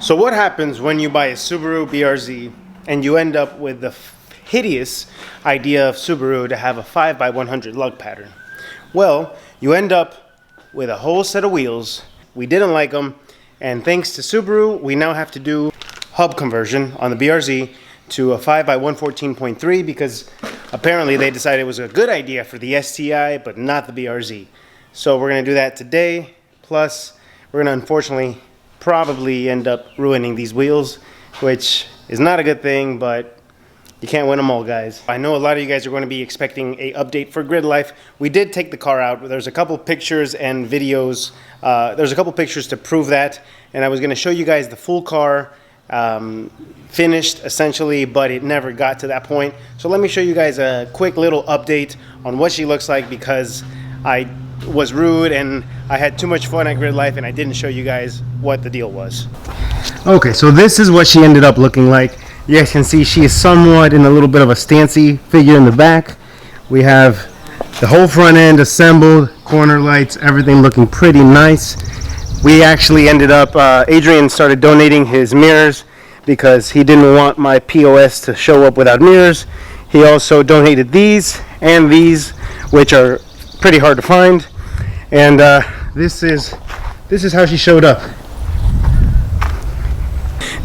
So what happens when you buy a Subaru BRZ and you end up with the hideous idea of Subaru to have a 5x100 lug pattern? Well, you end up with a whole set of wheels. We didn't like them, and thanks to Subaru, we now have to do hub conversion on the BRZ to a 5x114.3 because apparently they decided it was a good idea for the STI, but not the BRZ. So we're gonna do that today. Plus, we're gonna unfortunately probably end up ruining these wheels, which is not a good thing, but you can't win them all, guys. I know a lot of you guys are going to be expecting an update for grid life. We did take the car out. There's a couple pictures and videos. There's a couple pictures to prove that, and I was going to show you guys the full car finished essentially, but it never got to that point. So let me show you guys a quick little update on what she looks like, because I was rude and I had too much fun at grid life and I didn't show you guys what the deal was. Okay, so this is what she ended up looking like. You guys can see she is somewhat in a little bit of a stancy figure in the back. We have the whole front end assembled, corner lights, everything looking pretty nice. We actually ended up, Adrian started donating his mirrors because he didn't want my POS to show up without mirrors. He also donated these and these, which are pretty hard to find. And this is how she showed up.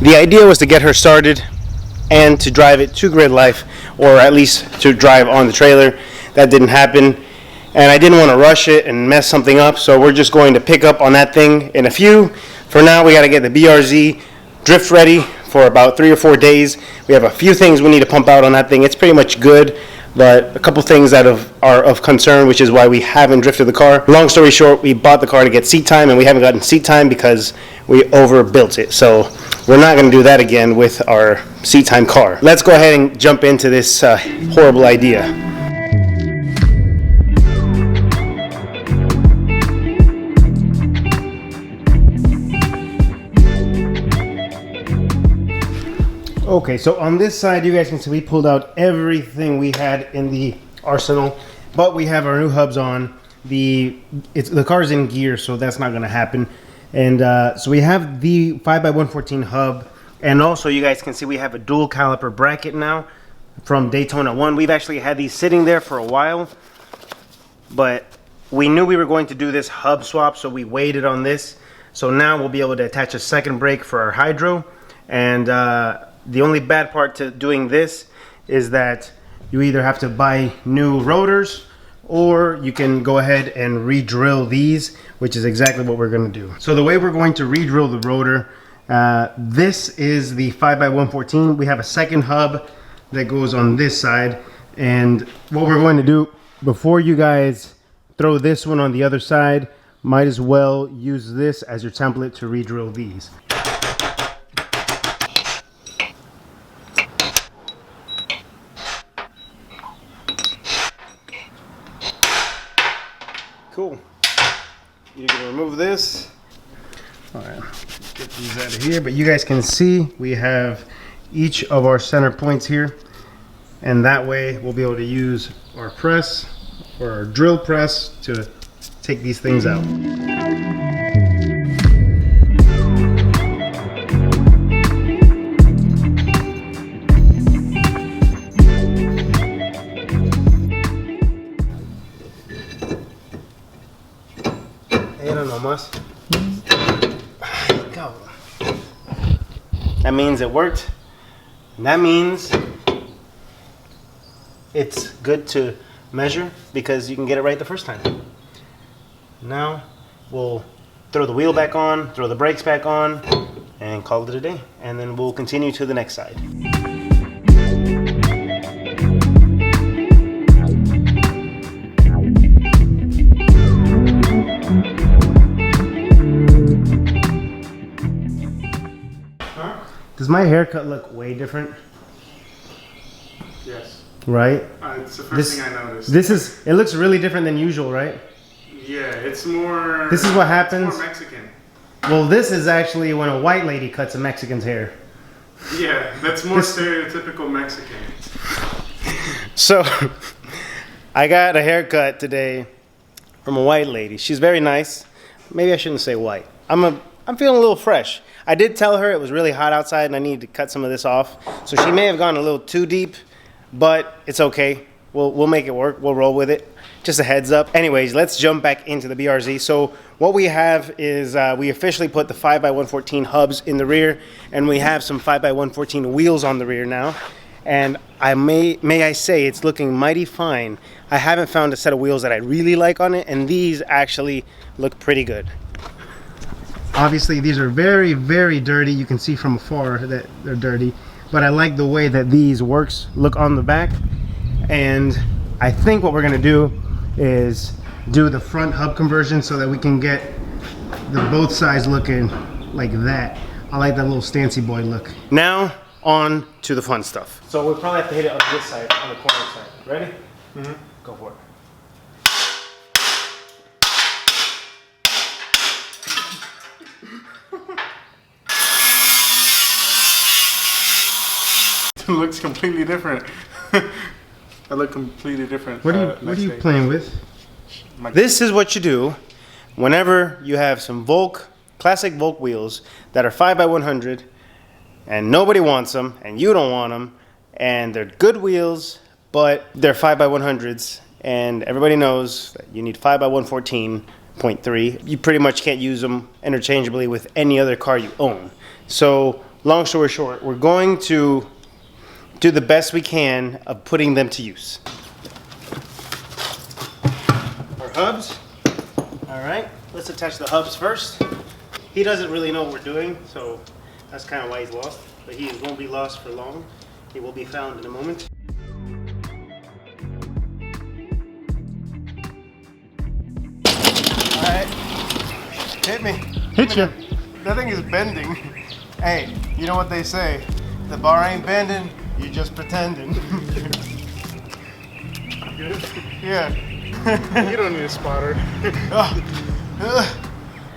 The idea was to get her started and to drive it to grid life, or at least to drive on the trailer. That didn't happen, and I didn't want to rush it and mess something up, so we're just going to pick up on that thing in a few. For now, we got to get the BRZ drift ready for about 3 or 4 days. We have a few things we need to pump out on that thing. It's pretty much good, but a couple things that are of concern, which is why we haven't drifted the car. Long story short, we bought the car to get seat time, and we haven't gotten seat time because we overbuilt it. So we're not going to do that again with our seat time car. Let's go ahead and jump into this horrible idea. Okay, so on this side, you guys can see we pulled out everything we had in the arsenal, but we have our new hubs on. The car's in gear, so that's not going to happen. And so we have the 5x114 hub, and also you guys can see we have a dual caliper bracket now from Daytona 1. We've actually had these sitting there for a while, but we knew we were going to do this hub swap, so we waited on this. So now we'll be able to attach a second brake for our hydro. And the only bad part to doing this is that you either have to buy new rotors, or you can go ahead and re-drill these, which is exactly what we're going to do. So the way we're going to re-drill the rotor, this is the 5x114. We have a second hub that goes on this side, and what we're going to do, before you guys throw this one on the other side, might as well use this as your template to re-drill these. Cool. You're gonna remove this. All right, get these out of here. But you guys can see we have each of our center points here, and that way we'll be able to use our press or our drill press to take these things out. Go. That means it worked. And that means it's good to measure because you can get it right the first time. Now we'll throw the wheel back on, throw the brakes back on, and call it a day. And then we'll continue to the next side. Does my haircut look way different? Yes. Right? It's the first thing I noticed. It looks really different than usual, right? Yeah, it's more... This is what happens. It's more Mexican. Well, this is actually when a white lady cuts a Mexican's hair. Yeah, that's more stereotypical Mexican. So, I got a haircut today from a white lady. She's very nice. Maybe I shouldn't say white. I'm I'm feeling a little fresh. I did tell her it was really hot outside and I needed to cut some of this off. So she may have gone a little too deep, but it's okay. We'll make it work. We'll roll with it. Just a heads up. Anyways, let's jump back into the BRZ. So what we have is we officially put the 5x114 hubs in the rear, and we have some 5x114 wheels on the rear now. And may I say it's looking mighty fine. I haven't found a set of wheels that I really like on it, and these actually look pretty good. Obviously, these are very, very dirty. You can see from afar that they're dirty, but I like the way that these look on the back. And I think what we're gonna do is do the front hub conversion so that we can get the both sides looking like that. I like that little Stancy boy look. Now on to the fun stuff. So we'll probably have to hit it on this side, on the corner side. Ready? Mm-hmm. Go for it. It looks completely different. I look completely different. What are you playing with? This is what you do whenever you have some classic Volk wheels that are 5x100 and nobody wants them and you don't want them, and they're good wheels, but they're 5x100s, and everybody knows that you need 5x114.3. You pretty much can't use them interchangeably with any other car you own. So long story short, we're going to do the best we can of putting them to use. Our hubs. All right, let's attach the hubs first. He doesn't really know what we're doing, so that's kind of why he's lost. But he won't be lost for long. He will be found in a moment. All right, hit me. Hit you. That thing is bending. Hey, you know what they say? The bar ain't bending. You just pretending. Good? Yeah. You don't need a spotter.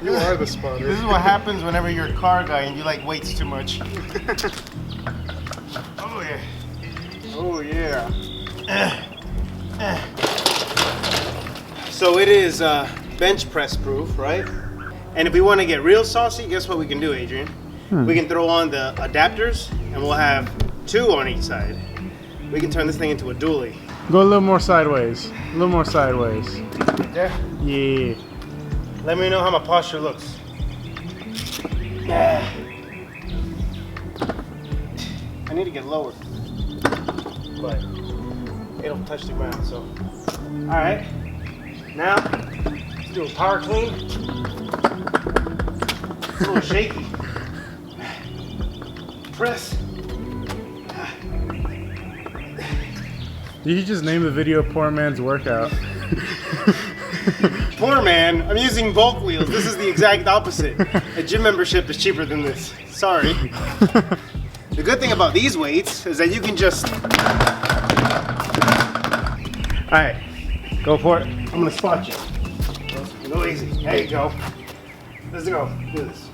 You are the spotter. This is what happens whenever you're a car guy and you like weights too much. Oh yeah. Oh yeah. So it is bench press proof, right? And if we want to get real saucy, guess what we can do, Adrian? We can throw on the adapters and we'll have 2 on each side. We can turn this thing into a dually. Go a little more sideways. A little more sideways. There? Yeah. Let me know how my posture looks. Yeah. I need to get lower, but it'll touch the ground, so. All right, now let's do a power clean. It's a little shaky. Press. You just name the video "Poor Man's Workout." Poor man, I'm using Volk wheels. This is the exact opposite. A gym membership is cheaper than this. Sorry. The good thing about these weights is that you can just... All right, go for it. I'm gonna spot you. Go easy. There you go. Let's go. Do this.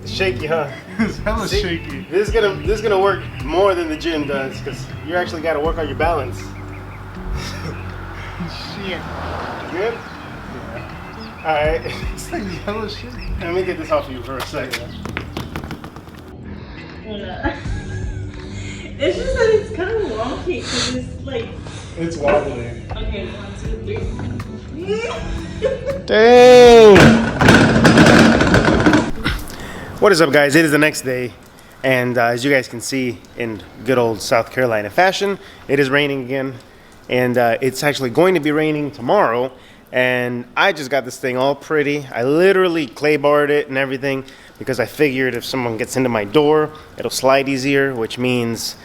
It's shaky, huh? It's hella See, shaky. This is gonna work more than the gym does because you actually got to work on your balance. Shit. Good? All right. This thing's hella shit. Let me get this off of you for a second. It's just that it's kind of wonky because it's like. It's wobbly. Okay, 1, 2, 3. Dang! What is up, guys? It is the next day, and as you guys can see in good old South Carolina fashion, it is raining again, and it's actually going to be raining tomorrow. And I just got this thing all pretty. I literally clay barred it and everything because I figured if someone gets into my door, it'll slide easier, which means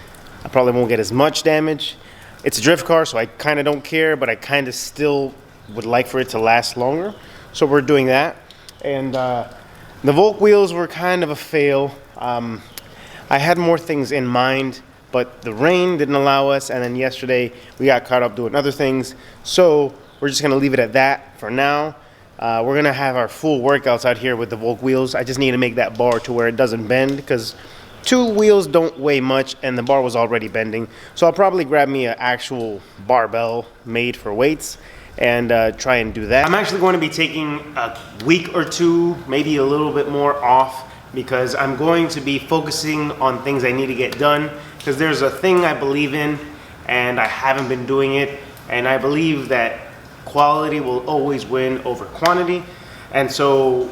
I probably won't get as much damage. It's a drift car, so I kind of don't care, but I kind of still would like for it to last longer. So we're doing that. And the Volk wheels were kind of a fail. I had more things in mind, but the rain didn't allow us. And then yesterday we got caught up doing other things. So we're just gonna leave it at that for now. We're gonna have our full workouts out here with the Volk wheels. I just need to make that bar to where it doesn't bend because 2 wheels don't weigh much and the bar was already bending. So I'll probably grab me an actual barbell made for weights and try and do that. I'm actually going to be taking a week or two, maybe a little bit more off, because I'm going to be focusing on things I need to get done, because there's a thing I believe in and I haven't been doing it, and I believe that quality will always win over quantity. And so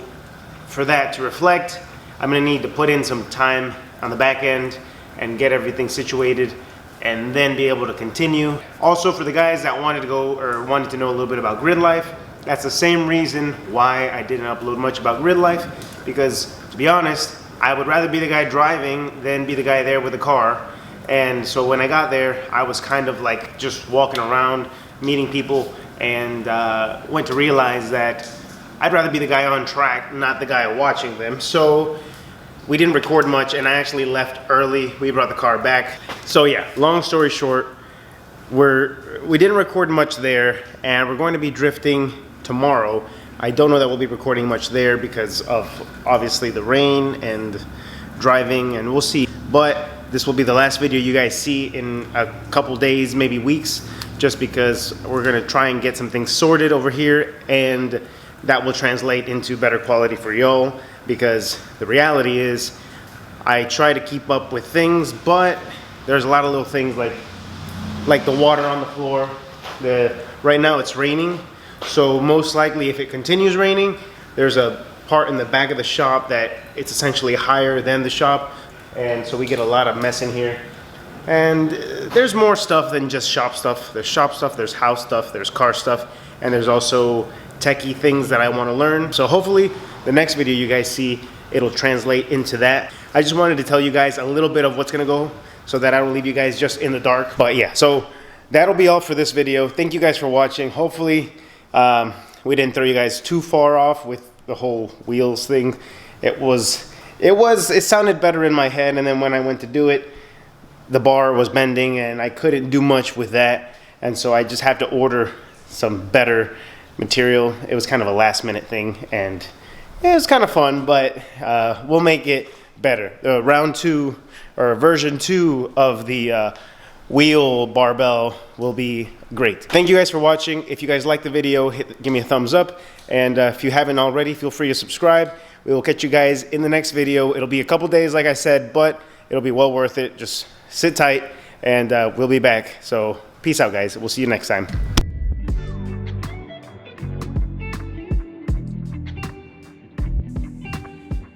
for that to reflect, I'm gonna need to put in some time on the back end and get everything situated and then be able to continue. Also, for the guys that wanted to go or wanted to know a little bit about grid life, that's the same reason why I didn't upload much about grid life, because to be honest, I would rather be the guy driving than be the guy there with the car. And so when I got there, I was kind of like just walking around, meeting people, and went to realize that I'd rather be the guy on track, not the guy watching them. So we didn't record much, and I actually left early. We brought the car back. So yeah, long story short, we didn't record much there, and we're going to be drifting tomorrow. I don't know that we'll be recording much there because of obviously the rain and driving, and we'll see. But this will be the last video you guys see in a couple days, maybe weeks, just because we're gonna try and get some things sorted over here, and that will translate into better quality for y'all, because the reality is I try to keep up with things, but there's a lot of little things like the water on the floor. Right now it's raining, so most likely if it continues raining, there's a part in the back of the shop that it's essentially higher than the shop, and so we get a lot of mess in here. And there's more stuff than just shop stuff. There's shop stuff, there's house stuff, there's car stuff, and there's also techie things that I want to learn. So hopefully the next video you guys see, it'll translate into that. I just wanted to tell you guys a little bit of what's gonna go, so that I don't leave you guys just in the dark. But yeah, so that'll be all for this video. Thank you guys for watching. Hopefully we didn't throw you guys too far off with the whole wheels thing. It sounded better in my head, and then when I went to do it, the bar was bending and I couldn't do much with that, and so I just had to order some better material. It was kind of a last minute thing, and it was kind of fun, but we'll make it better. Round 2 or version 2 of the wheel barbell will be great. Thank you guys for watching. If you guys like the video, give me a thumbs up, and if you haven't already, feel free to subscribe. We will catch you guys in the next video. It'll be a couple days, like I said, but it'll be well worth it. Just sit tight, and we'll be back. So peace out, guys. We'll see you next time.